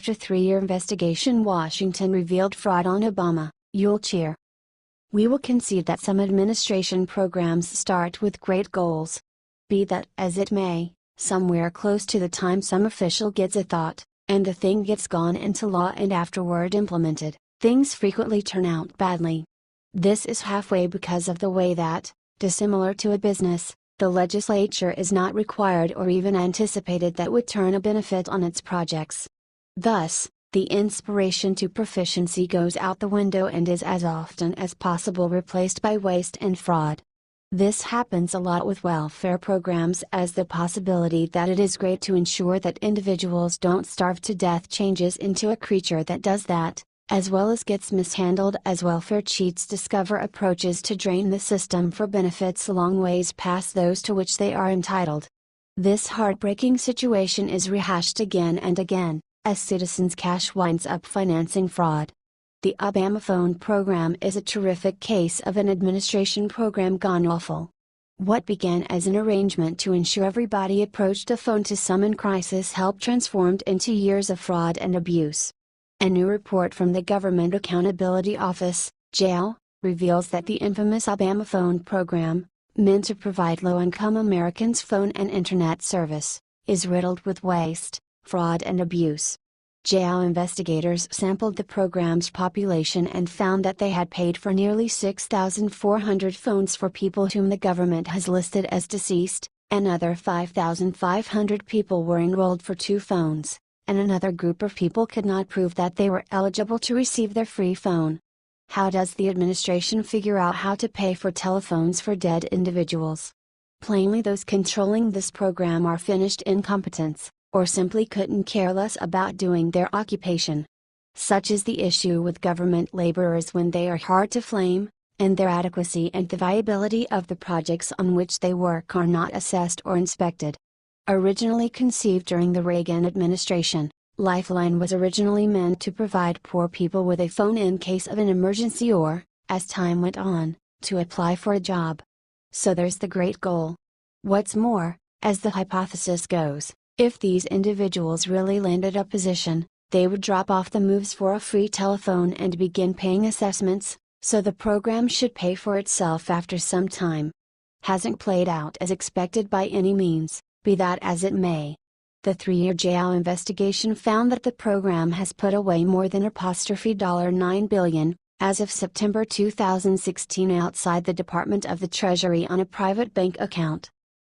After 3-year investigation, Washington revealed fraud on Obama, you'll cheer. We will concede that some administration programs start with great goals. Be that as it may, somewhere close to the time some official gets a thought, and the thing gets gone into law and afterward implemented, things frequently turn out badly. This is halfway because of the way that, dissimilar to a business, the legislature is not required or even anticipated that would turn a benefit on its projects. Thus, the inspiration to proficiency goes out the window and is as often as possible replaced by waste and fraud. This happens a lot with welfare programs, as the possibility that it is great to ensure that individuals don't starve to death changes into a creature that does that, as well as gets mishandled as welfare cheats discover approaches to drain the system for benefits a long ways past those to which they are entitled. This heartbreaking situation is rehashed again and again, as citizens' cash winds up financing fraud. The Obama phone program is a terrific case of an administration program gone awful. What began as an arrangement to ensure everybody approached a phone to summon crisis help transformed into years of fraud and abuse. A new report from the Government Accountability Office, GAO, reveals that the infamous Obama phone program, meant to provide low-income Americans phone and internet service, is riddled with waste, fraud and abuse. GAO investigators sampled the program's population and found that they had paid for nearly 6,400 phones for people whom the government has listed as deceased, another 5,500 people were enrolled for 2 phones, and another group of people could not prove that they were eligible to receive their free phone. How does the administration figure out how to pay for telephones for dead individuals? Plainly, those controlling this program are finished incompetents, or simply couldn't care less about doing their occupation. Such is the issue with government laborers when they are hard to flame, and their adequacy and the viability of the projects on which they work are not assessed or inspected. Originally conceived during the Reagan administration, Lifeline was originally meant to provide poor people with a phone in case of an emergency or, as time went on, to apply for a job. So there's the great goal. What's more, as the hypothesis goes, if these individuals really landed a position, they would drop off the moves for a free telephone and begin paying assessments, so the program should pay for itself after some time. Hasn't played out as expected by any means, be that as it may. The 3-year GAO investigation found that the program has put away more than $9 billion, as of September 2016 outside the Department of the Treasury on a private bank account.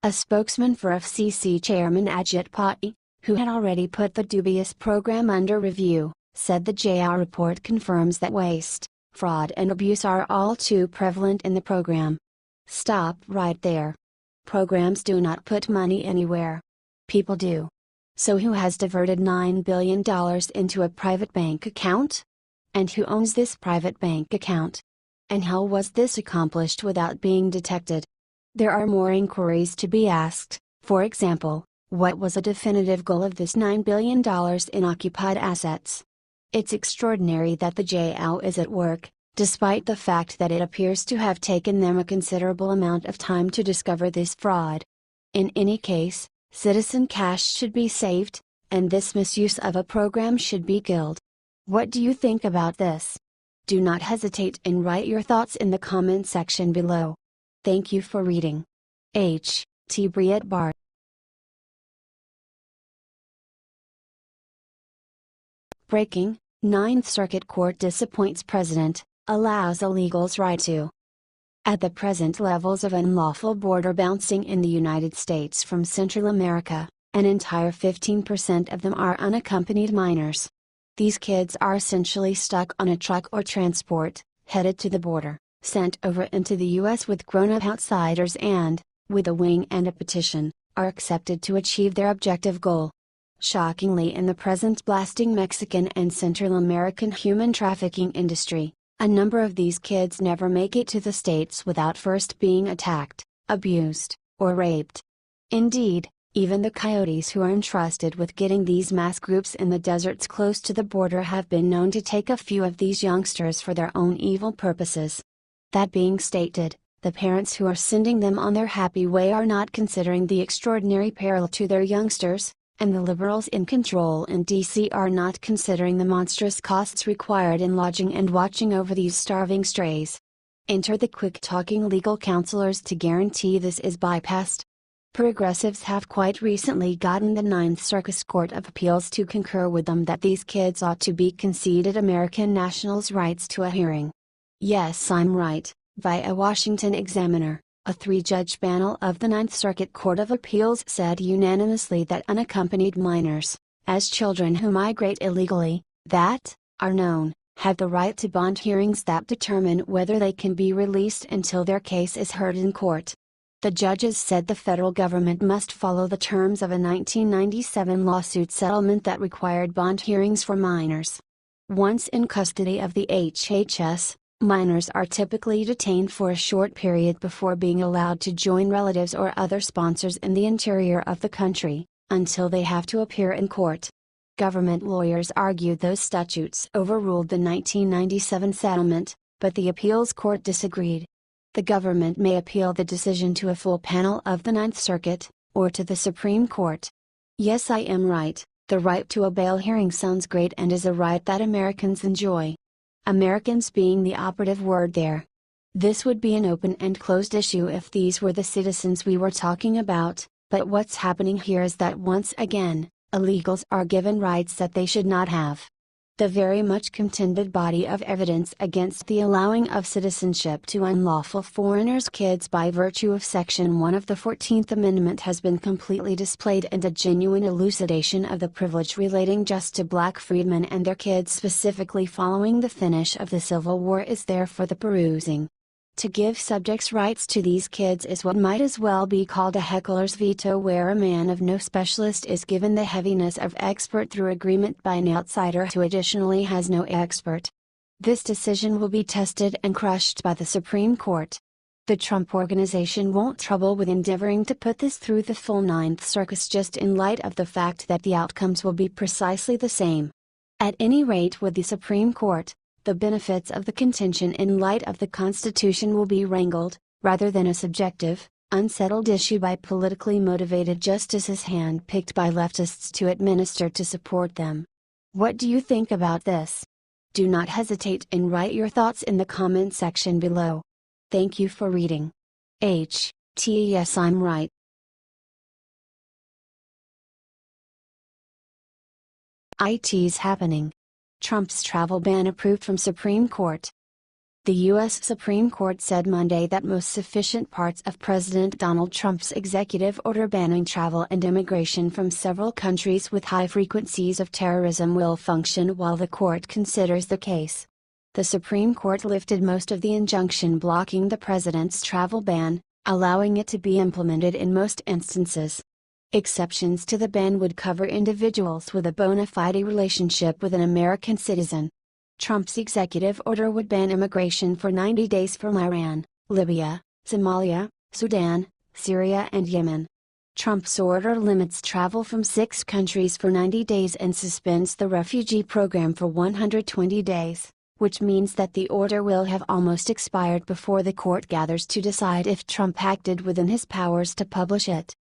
A spokesman for FCC Chairman Ajit Pai, who had already put the dubious program under review, said the GAO report confirms that waste, fraud and abuse are all too prevalent in the program. Stop right there. Programs do not put money anywhere. People do. So who has diverted $9 billion into a private bank account? And who owns this private bank account? And how was this accomplished without being detected? There are more inquiries to be asked. For example, what was a definitive goal of this $9 billion in occupied assets? It's extraordinary that the GAO is at work, despite the fact that it appears to have taken them a considerable amount of time to discover this fraud. In any case, citizen cash should be saved, and this misuse of a program should be killed. What do you think about this? Do not hesitate and write your thoughts in the comment section below. Thank you for reading. H. T. Briet Bart. Breaking, Ninth Circuit Court disappoints President, allows illegals right to. At the present levels of unlawful border bouncing in the United States from Central America, an entire 15% of them are unaccompanied minors. These kids are essentially stuck on a truck or transport, headed to the border, sent over into the U.S. with grown-up outsiders and, with a wing and a petition, are accepted to achieve their objective goal. Shockingly, in the present blasting Mexican and Central American human trafficking industry, a number of these kids never make it to the States without first being attacked, abused, or raped. Indeed, even the coyotes who are entrusted with getting these mass groups in the deserts close to the border have been known to take a few of these youngsters for their own evil purposes. That being stated, the parents who are sending them on their happy way are not considering the extraordinary peril to their youngsters, and the liberals in control in D.C. are not considering the monstrous costs required in lodging and watching over these starving strays. Enter the quick-talking legal counselors to guarantee this is bypassed. Progressives have quite recently gotten the Ninth Circuit Court of Appeals to concur with them that these kids ought to be conceded American nationals' rights to a hearing. Yes, I'm right, via Washington Examiner. A three-judge panel of the Ninth Circuit Court of Appeals said unanimously that unaccompanied minors, as children who migrate illegally, that are known, have the right to bond hearings that determine whether they can be released until their case is heard in court. The judges said the federal government must follow the terms of a 1997 lawsuit settlement that required bond hearings for minors. Once in custody of the HHS, minors are typically detained for a short period before being allowed to join relatives or other sponsors in the interior of the country, until they have to appear in court. Government lawyers argued those statutes overruled the 1997 settlement, but the appeals court disagreed. The government may appeal the decision to a full panel of the Ninth Circuit, or to the Supreme Court. Yes, I am right, the right to a bail hearing sounds great and is a right that Americans enjoy. Americans being the operative word there. This would be an open and closed issue if these were the citizens we were talking about, but what's happening here is that once again, illegals are given rights that they should not have. The very much contended body of evidence against the allowing of citizenship to unlawful foreigners' kids by virtue of Section 1 of the 14th Amendment has been completely displayed, and a genuine elucidation of the privilege relating just to black freedmen and their kids specifically following the finish of the Civil War is there for the perusing. To give subjects rights to these kids is what might as well be called a heckler's veto, where a man of no specialist is given the heaviness of expert through agreement by an outsider who additionally has no expert. This decision will be tested and crushed by the Supreme Court. The Trump Organization won't trouble with endeavoring to put this through the full Ninth Circuit just in light of the fact that the outcomes will be precisely the same. At any rate, with the Supreme Court, the benefits of the contention in light of the Constitution will be wrangled, rather than a subjective, unsettled issue by politically motivated justices hand-picked by leftists to administer to support them. What do you think about this? Do not hesitate and write your thoughts in the comment section below. Thank you for reading. Yes, I'm right. It's happening. Trump's travel ban approved from Supreme Court. The U.S. Supreme Court said Monday that most sufficient parts of President Donald Trump's executive order banning travel and immigration from several countries with high frequencies of terrorism will function while the court considers the case. The Supreme Court lifted most of the injunction blocking the president's travel ban, allowing it to be implemented in most instances. Exceptions to the ban would cover individuals with a bona fide relationship with an American citizen. Trump's executive order would ban immigration for 90 days from Iran, Libya, Somalia, Sudan, Syria and Yemen. Trump's order limits travel from 6 countries for 90 days and suspends the refugee program for 120 days, which means that the order will have almost expired before the court gathers to decide if Trump acted within his powers to publish it.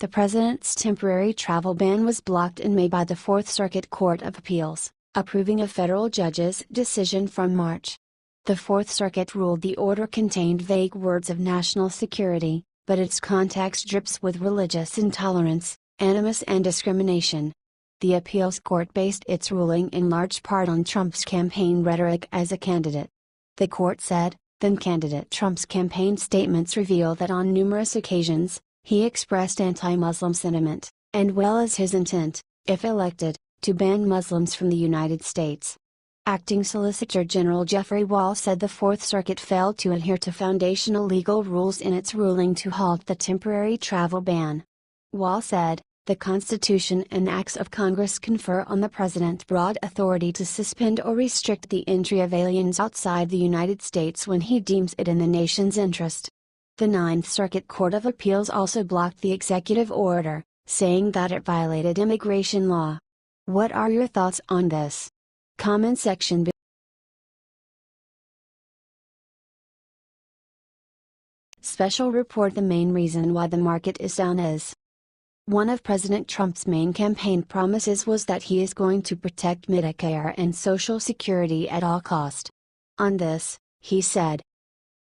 The president's temporary travel ban was blocked in May by the Fourth Circuit Court of Appeals, approving a federal judge's decision from March. The Fourth Circuit ruled the order contained vague words of national security, but its context drips with religious intolerance, animus and discrimination. The appeals court based its ruling in large part on Trump's campaign rhetoric as a candidate. The court said, then candidate Trump's campaign statements reveal that on numerous occasions, he expressed anti-Muslim sentiment, and well as his intent, if elected, to ban Muslims from the United States. Acting Solicitor General Jeffrey Wall said the Fourth Circuit failed to adhere to foundational legal rules in its ruling to halt the temporary travel ban. Wall said, the Constitution and acts of Congress confer on the President broad authority to suspend or restrict the entry of aliens outside the United States when he deems it in the nation's interest. The Ninth Circuit Court of Appeals also blocked the executive order, saying that it violated immigration law. What are your thoughts on this? Comment section below. Special report: the main reason why the market is down is One of President Trump's main campaign promises was that he is going to protect Medicare and Social Security at all cost. On this, he said,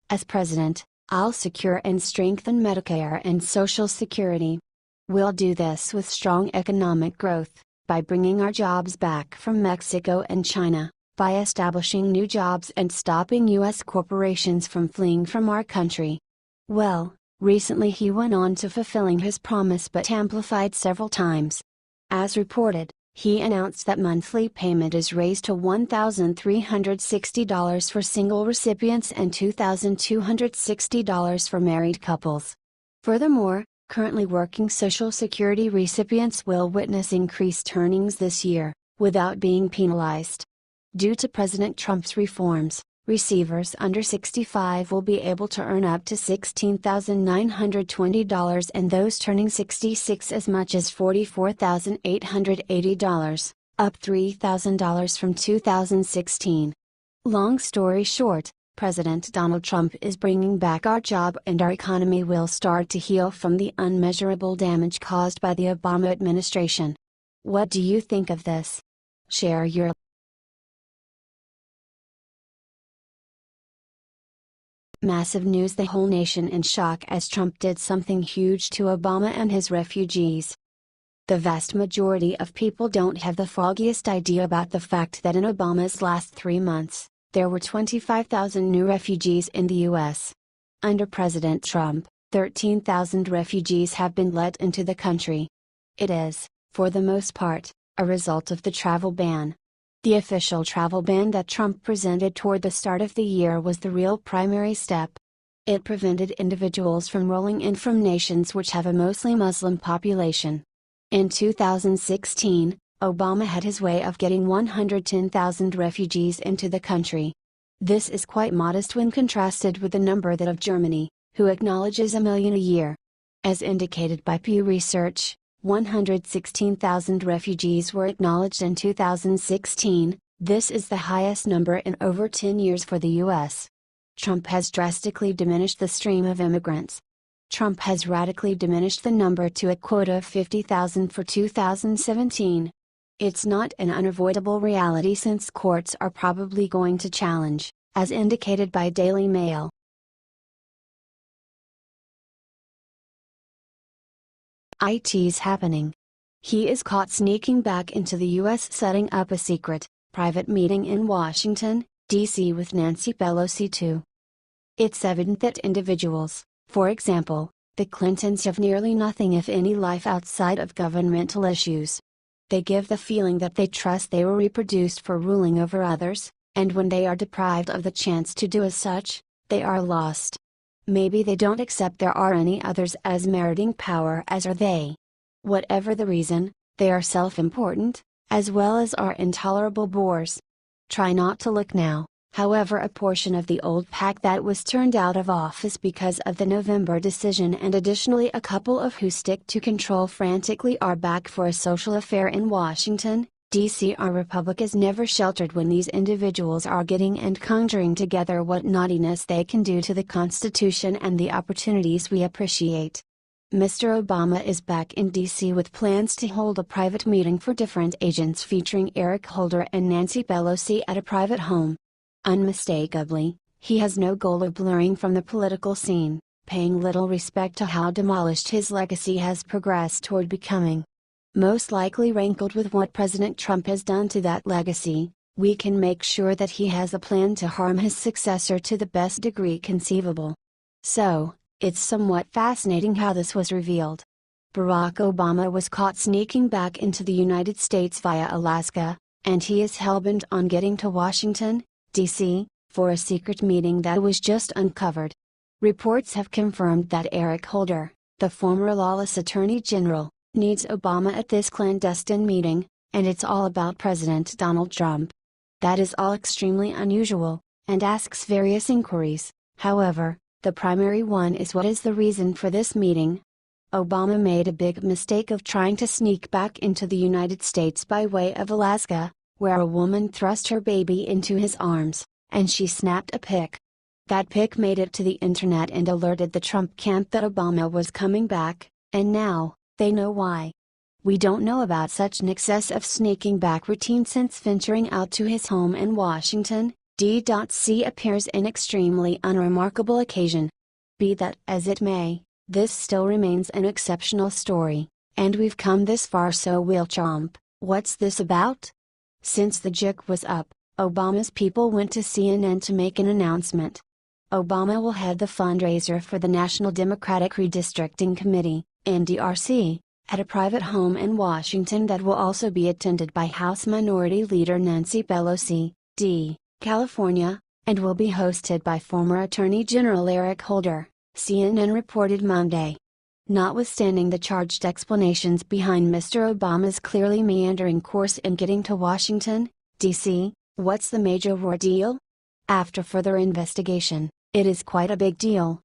"As president, I'll secure and strengthen Medicare and Social Security. We'll do this with strong economic growth, by bringing our jobs back from Mexico and China, by establishing new jobs and stopping U.S. corporations from fleeing from our country." Well, recently he went on to fulfilling his promise but amplified several times. As reported, he announced that monthly payment is raised to $1,360 for single recipients and $2,260 for married couples. Furthermore, currently working Social Security recipients will witness increased earnings this year, without being penalized. Due to President Trump's reforms, receivers under 65 will be able to earn up to $16,920 and those turning 66 as much as $44,880, up $3,000 from 2016. Long story short, President Donald Trump is bringing back our job and our economy will start to heal from the unmeasurable damage caused by the Obama administration. What do you think of this? Share your Massive news: the whole nation in shock as Trump did something huge to Obama and his refugees. The vast majority of people don't have the foggiest idea about the fact that in Obama's last 3 months, there were 25,000 new refugees in the U.S. Under President Trump, 13,000 refugees have been let into the country. It is, for the most part, a result of the travel ban. The official travel ban that Trump presented toward the start of the year was the real primary step. It prevented individuals from rolling in from nations which have a mostly Muslim population. In 2016, Obama had his way of getting 110,000 refugees into the country. This is quite modest when contrasted with the number that of Germany, who acknowledges 1 million a year. As indicated by Pew Research, 116,000 refugees were acknowledged in 2016, this is the highest number in over 10 years for the U.S. Trump has drastically diminished the stream of immigrants. Trump has radically diminished the number to a quota of 50,000 for 2017. It's not an unavoidable reality since courts are probably going to challenge, as indicated by Daily Mail. It's happening. He is caught sneaking back into the U.S. setting up a secret, private meeting in Washington, D.C. with Nancy Pelosi too. It's evident that individuals, for example, the Clintons, have nearly nothing if any life outside of governmental issues. They give the feeling that they trust they were reproduced for ruling over others, and when they are deprived of the chance to do as such, they are lost. Maybe they don't accept there are any others as meriting power as are they. Whatever the reason, they are self-important, as well as are intolerable bores. Try not to look now, however, a portion of the old pack that was turned out of office because of the November decision and additionally a couple of who stick to control frantically are back for a social affair in Washington, D.C. Our republic is never sheltered when these individuals are getting and conjuring together what naughtiness they can do to the Constitution and the opportunities we appreciate. Mr. Obama is back in D.C. with plans to hold a private meeting for different agents featuring Eric Holder and Nancy Pelosi at a private home. Unmistakably, he has no goal of blurring from the political scene, paying little respect to how demolished his legacy has progressed toward becoming. Most likely rankled with what President Trump has done to that legacy, we can make sure that he has a plan to harm his successor to the best degree conceivable. So, it's somewhat fascinating how this was revealed. Barack Obama was caught sneaking back into the United States via Alaska, and he is hellbent on getting to Washington, D.C., for a secret meeting that was just uncovered. Reports have confirmed that Eric Holder, the former lawless Attorney General, needs Obama at this clandestine meeting, and it's all about President Donald Trump. That is all extremely unusual, and asks various inquiries. However, the primary one is, what is the reason for this meeting? Obama made a big mistake of trying to sneak back into the United States by way of Alaska, where a woman thrust her baby into his arms, and she snapped a pic. That pic made it to the internet and alerted the Trump camp that Obama was coming back, and now, They know why. We don't know about such an excess of sneaking back routine since venturing out to his home in Washington, D.C. appears an extremely unremarkable occasion. Be that as it may, this still remains an exceptional story, and we've come this far, so we'll chomp. What's this about? Since the jig was up, Obama's people went to CNN to make an announcement. Obama will head the fundraiser for the National Democratic Redistricting Committee, NDRC, at a private home in Washington that will also be attended by House Minority Leader Nancy Pelosi, D. California, and will be hosted by former Attorney General Eric Holder, CNN reported Monday. Notwithstanding the charged explanations behind Mr. Obama's clearly meandering course in getting to Washington, D.C., what's the major ordeal? After further investigation, it is quite a big deal.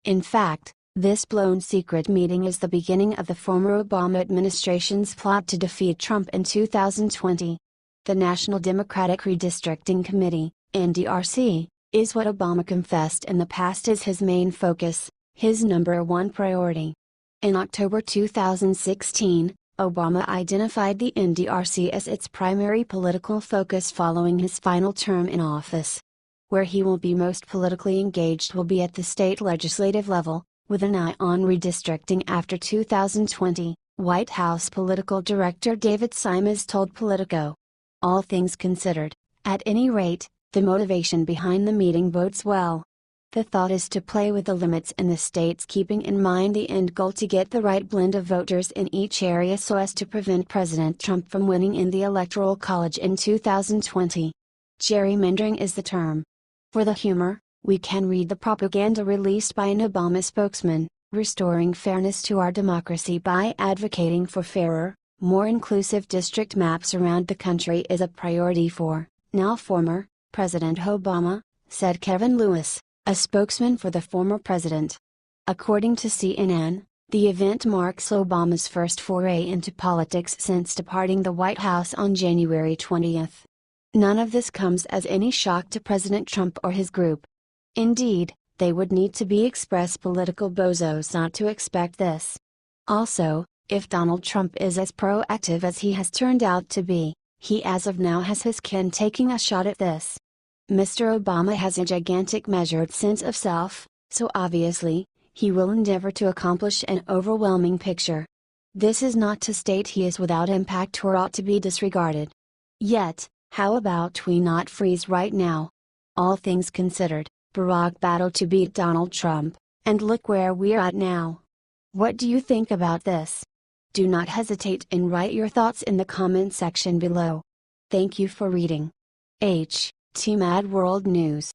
In fact, this blown secret meeting is the beginning of the former Obama administration's plot to defeat Trump in 2020. The National Democratic Redistricting Committee, NDRC, is what Obama confessed in the past is his main focus, his number one priority. In October 2016, Obama identified the NDRC as its primary political focus following his final term in office. Where he will be most politically engaged will be at the state legislative level, with an eye on redistricting after 2020, White House political director David Simons told Politico. All things considered, at any rate, the motivation behind the meeting bodes well. The thought is to play with the limits in the states, keeping in mind the end goal to get the right blend of voters in each area so as to prevent President Trump from winning in the Electoral College in 2020. Gerrymandering is the term. For the humor, we can read the propaganda released by an Obama spokesman, restoring fairness to our democracy by advocating for fairer, more inclusive district maps around the country is a priority for, now former, President Obama, said Kevin Lewis, a spokesman for the former president. According to CNN, the event marks Obama's first foray into politics since departing the White House on January 20. None of this comes as any shock to President Trump or his group. Indeed, they would need to be express political bozos not to expect this. Also, if Donald Trump is as proactive as he has turned out to be, he as of now has his kin taking a shot at this. Mr. Obama has a gigantic measured sense of self, so obviously, he will endeavor to accomplish an overwhelming picture. This is not to state he is without impact or ought to be disregarded. Yet, how about we not freeze right now? All things considered, Barack battled to beat Donald Trump, and look where we're at now. What do you think about this? Do not hesitate and write your thoughts in the comment section below. Thank you for reading. T Mad World News.